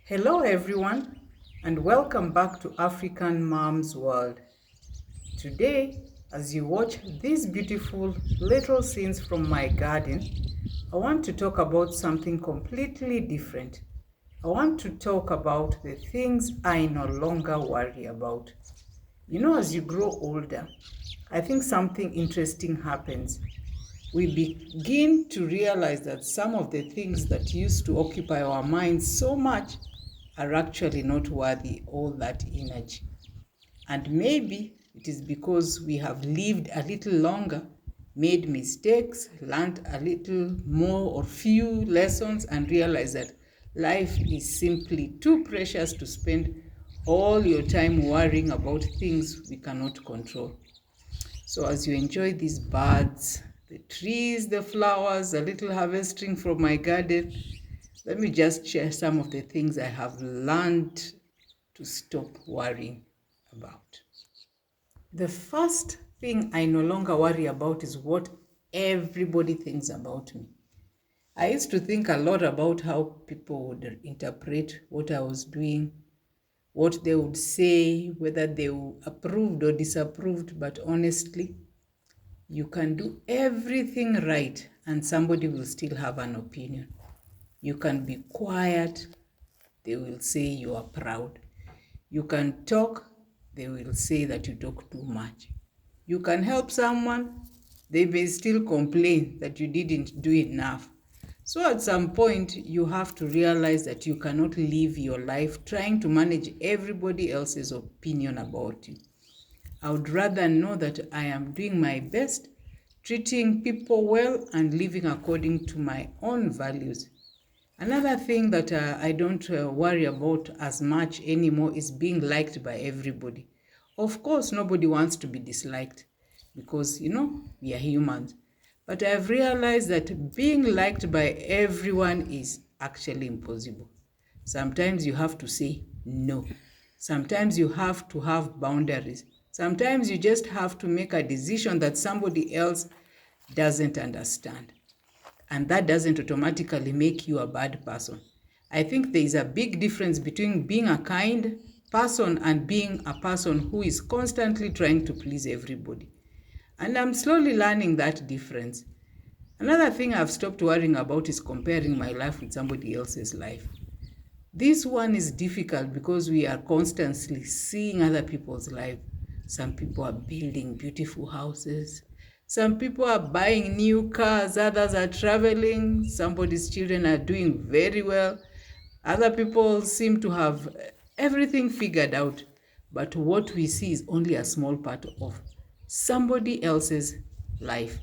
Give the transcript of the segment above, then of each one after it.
Hello, everyone, and welcome back to African Mom's World. Today, as you watch these beautiful little scenes from my garden, I want to talk about something completely different. I want to talk about the things I no longer worry about. As you grow older, I think something interesting happens. We begin to realize that some of the things that used to occupy our minds so much are actually not worthy all that energy. And maybe it is because we have lived a little longer, made mistakes, learned a little more or few lessons, and realized that life is simply too precious to spend all your time worrying about things we cannot control. So as you enjoy these birds, the trees, the flowers, a little harvesting from my garden, let me just share some of the things I have learned to stop worrying about. The first thing I no longer worry about is what everybody thinks about me. I used to think a lot about how people would interpret what I was doing, what they would say, whether they approved or disapproved, but honestly, you can do everything right and somebody will still have an opinion. You can be quiet, they will say you are proud. You can talk, they will say that you talk too much. You can help someone, they may still complain that you didn't do enough. So at some point, you have to realize that you cannot live your life trying to manage everybody else's opinion about you. I would rather know that I am doing my best, treating people well, and living according to my own values. Another thing that I don't worry about as much anymore is being liked by everybody. Of course, nobody wants to be disliked because, we are humans. But I've realized that being liked by everyone is actually impossible. Sometimes you have to say no. Sometimes you have to have boundaries. Sometimes you just have to make a decision that somebody else doesn't understand. And that doesn't automatically make you a bad person. I think there is a big difference between being a kind person and being a person who is constantly trying to please everybody. And I'm slowly learning that difference. Another thing I've stopped worrying about is comparing my life with somebody else's life. This one is difficult because we are constantly seeing other people's life. Some people are building beautiful houses. Some people are buying new cars. Others are traveling. Somebody's children are doing very well. Other people seem to have everything figured out. But what we see is only a small part of somebody else's life.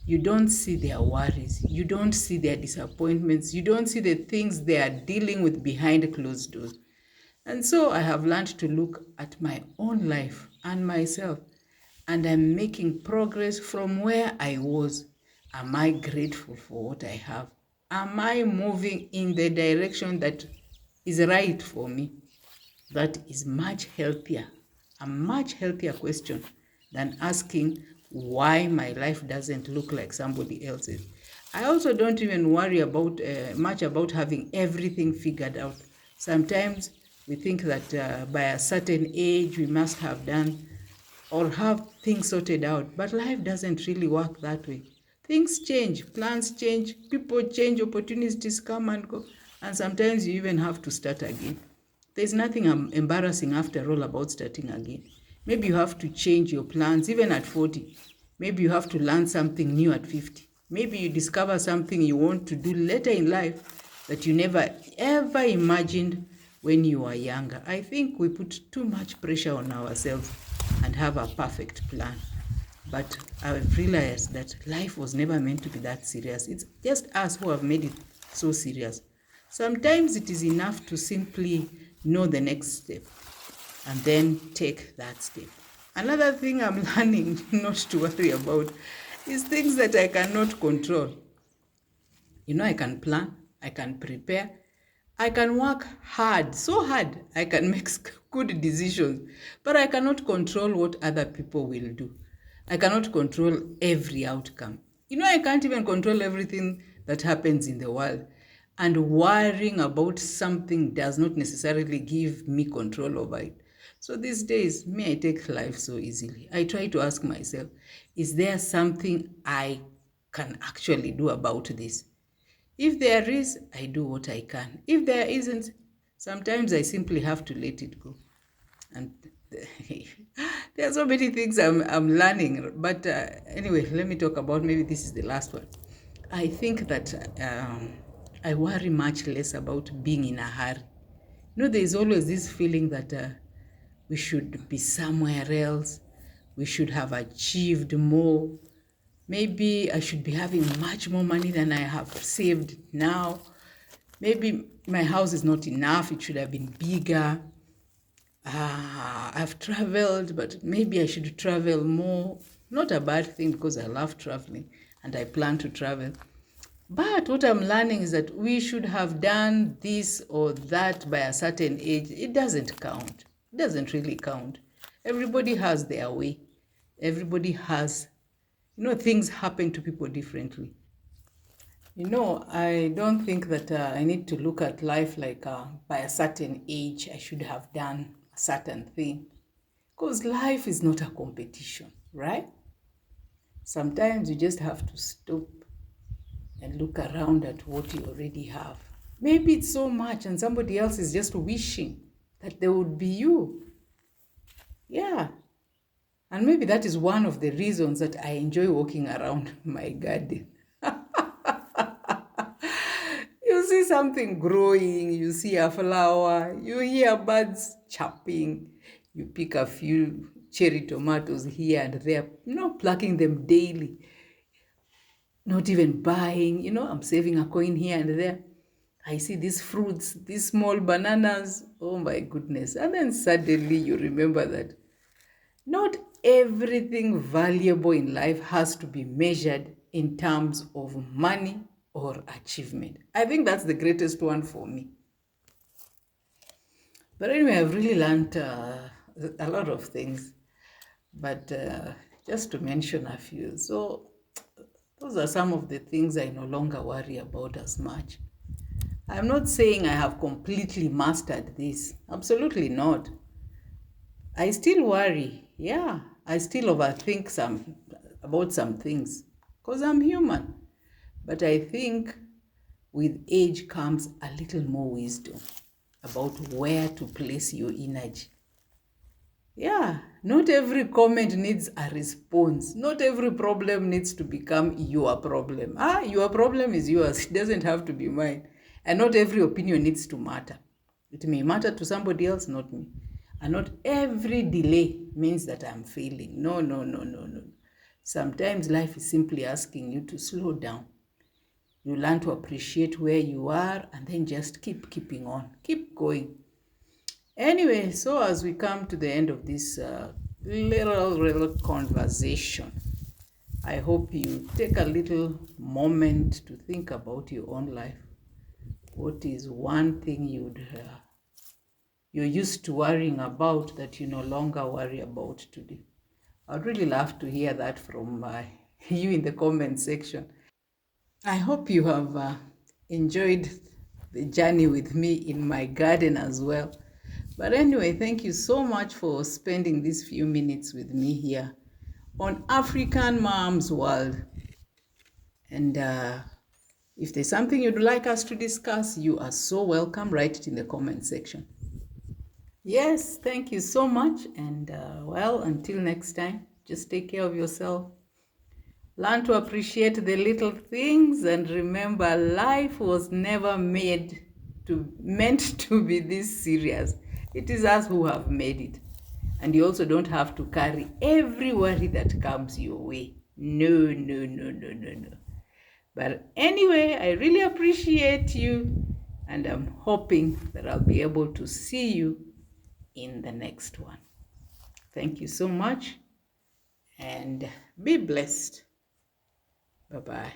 You don't see their worries. You don't see their disappointments. You don't see the things they are dealing with behind closed doors. And so I have learned to look at my own life and myself, and I'm making progress from where I was. Am I grateful for what I have? Am I moving in the direction that is right for me? That is a much healthier question than asking why my life doesn't look like somebody else's. I also don't even worry about much about having everything figured out. Sometimes we think that by a certain age we must have done or have things sorted out, but life doesn't really work that way. Things change, plans change, people change, opportunities come and go, and sometimes you even have to start again. There's nothing embarrassing after all about starting again. Maybe you have to change your plans even at 40. Maybe you have to learn something new at 50. Maybe you discover something you want to do later in life that you never ever imagined when you were younger. I think we put too much pressure on ourselves and have a perfect plan. But I've realized that life was never meant to be that serious. It's just us who have made it so serious. Sometimes it is enough to simply know the next step and then take that step. Another thing I'm learning not to worry about is things that I cannot control. I can plan, I can prepare, I can work hard, so hard, I can make good decisions, but I cannot control what other people will do. I cannot control every outcome. I can't even control everything that happens in the world. and worrying about something does not necessarily give me control over it. So these days, me, I take life so easily. I try to ask myself, is there something I can actually do about this? If there is, I do what I can. If there isn't, sometimes I simply have to let it go. And there are so many things I'm learning. But anyway, let me talk about, maybe this is the last one. I think that I worry much less about being in a hurry. There's always this feeling that we should be somewhere else. We should have achieved more. Maybe I should be having much more money than I have saved now. Maybe my house is not enough. It should have been bigger. I've traveled, but maybe I should travel more. Not a bad thing, because I love traveling and I plan to travel. But what I'm learning is that we should have done this or that by a certain age. It doesn't count. It doesn't really count. Everybody has their way. Everybody has, things happen to people differently. I don't think that I need to look at life like by a certain age I should have done a certain thing. Because life is not a competition, right? Sometimes you just have to stop and look around at what you already have. Maybe it's so much and somebody else is just wishing that they would be you. Yeah. And maybe that is one of the reasons that I enjoy walking around my garden. You see something growing, you see a flower, you hear birds chirping, you pick a few cherry tomatoes here and there, plucking them daily. Not even buying, I'm saving a coin here and there. I see these fruits, these small bananas. Oh my goodness. And then suddenly you remember that not everything valuable in life has to be measured in terms of money or achievement. I think that's the greatest one for me. But anyway, I've really learned a lot of things. But just to mention a few. So those are some of the things I no longer worry about as much. I'm not saying I have completely mastered this. Absolutely not. I still worry. Yeah, I still overthink about some things because I'm human. But I think with age comes a little more wisdom about where to place your energy. Yeah, not every comment needs a response. Not every problem needs to become your problem. Your problem is yours. It doesn't have to be mine. And not every opinion needs to matter. It may matter to somebody else, not me. And not every delay means that I'm failing. No, no, no, no, no. Sometimes life is simply asking you to slow down. You learn to appreciate where you are and then just keeping on. Keep going. Anyway, so as we come to the end of this little conversation, I hope you take a little moment to think about your own life. What is one thing you're used to worrying about that you no longer worry about today? I'd really love to hear that from you in the comment section. I hope you have enjoyed the journey with me in my garden as well. But anyway, thank you so much for spending these few minutes with me here on African Moms World. And if there's something you'd like us to discuss, you are so welcome. Write it in the comment section. Yes, thank you so much. And until next time, just take care of yourself. Learn to appreciate the little things and remember life was never meant to be this serious. It is us who have made it. And you also don't have to carry every worry that comes your way. No, no, no, no, no, no. But anyway, I really appreciate you and I'm hoping that I'll be able to see you in the next one. Thank you so much and be blessed. Bye-bye.